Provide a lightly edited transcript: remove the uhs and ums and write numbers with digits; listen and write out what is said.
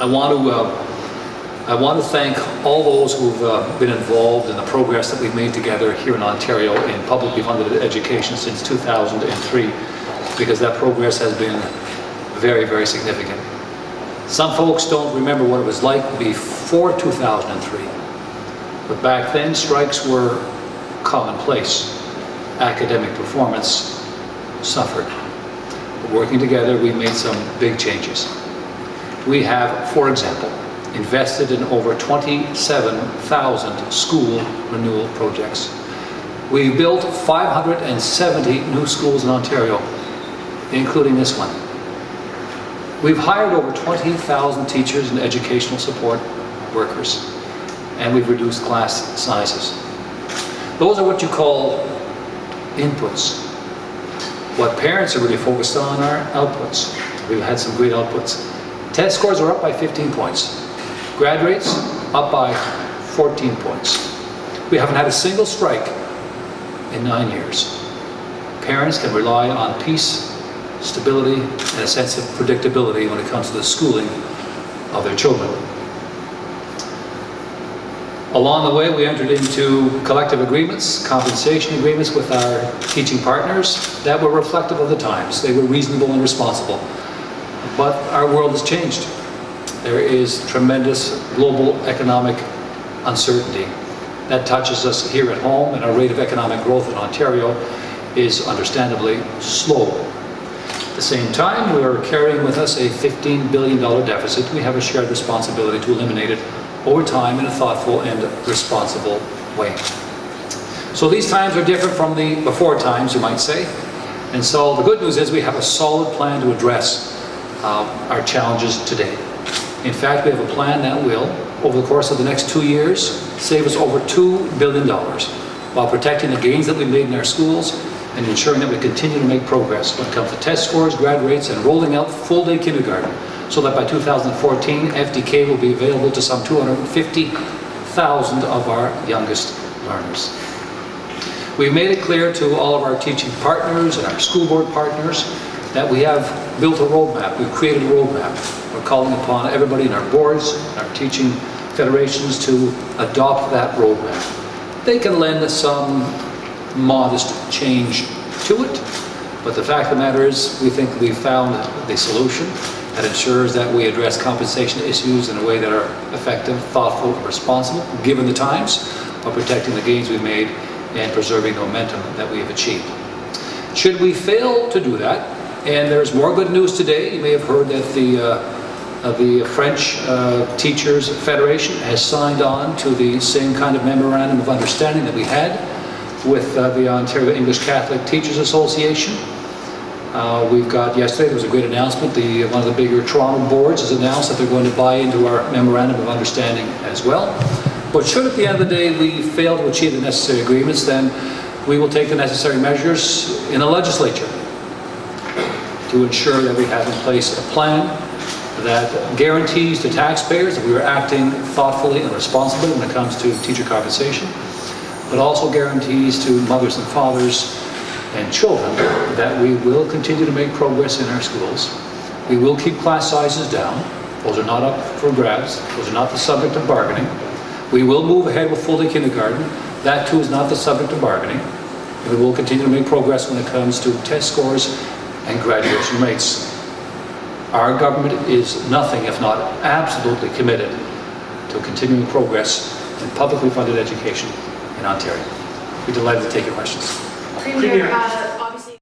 I want to thank all those who've been involved in the progress that we've made together here in Ontario in publicly funded education since 2003, because that progress has been very, very significant. Some folks don't remember what it was like before 2003, but back then strikes were commonplace. Academic performance suffered. But working together, we made some big changes. We have, for example, invested in over 27,000 school renewal projects. We built 570 new schools in Ontario, including this one. We've hired over 20,000 teachers and educational support workers, and we've reduced class sizes. Those are what you call inputs. What parents are really focused on are outputs. We've had some great outputs. Test scores are up by 15 points. Grad rates up by 14 points. We haven't had a single strike in 9 years. Parents can rely on peace, stability, and a sense of predictability when it comes to the schooling of their children. Along the way, we entered into collective agreements, compensation agreements with our teaching partners that were reflective of the times. They were reasonable and responsible. But our world has changed. There is tremendous global economic uncertainty that touches us here at home, and our rate of economic growth in Ontario is understandably slow. At the same time, we are carrying with us a $15 billion deficit. We have a shared responsibility to eliminate it over time in a thoughtful and responsible way. So these times are different from the before times, you might say. And so the good news is we have a solid plan to address our challenges today. In fact, we have a plan that will, over the course of the next 2 years, save us over $2 billion while protecting the gains that we've made in our schools and ensuring that we continue to make progress when it comes to test scores, grad rates, and rolling out full-day kindergarten, so that by 2014, FDK will be available to some 250,000 of our youngest learners. We've made it clear to all of our teaching partners and our school board partners that we have built a roadmap. We've created a roadmap. We're calling upon everybody in our boards, our teaching federations to adopt that roadmap. They can lend some modest change to it, but the fact of the matter is we think we've found the solution that ensures that we address compensation issues in a way that are effective, thoughtful, and responsible, given the times, while protecting the gains we've made and preserving the momentum that we have achieved. Should we fail to do that, and there's more good news today, you may have heard that the French Teachers Federation has signed on to the same kind of memorandum of understanding that we had with the Ontario English Catholic Teachers Association. We've got yesterday, there was a great announcement, one of the bigger Toronto boards has announced that they're going to buy into our memorandum of understanding as well. But should at the end of the day we fail to achieve the necessary agreements, then we will take the necessary measures in the legislature to ensure that we have in place a plan that guarantees to taxpayers that we are acting thoughtfully and responsibly when it comes to teacher compensation, but also guarantees to mothers and fathers and children that we will continue to make progress in our schools. We will keep class sizes down. Those are not up for grabs. Those are not the subject of bargaining. We will move ahead with full-day kindergarten. That too is not the subject of bargaining. We will continue to make progress when it comes to test scores and graduation rates. Our government is nothing if not absolutely committed to continuing progress in publicly funded education in Ontario. We're delighted to take your questions. Premier,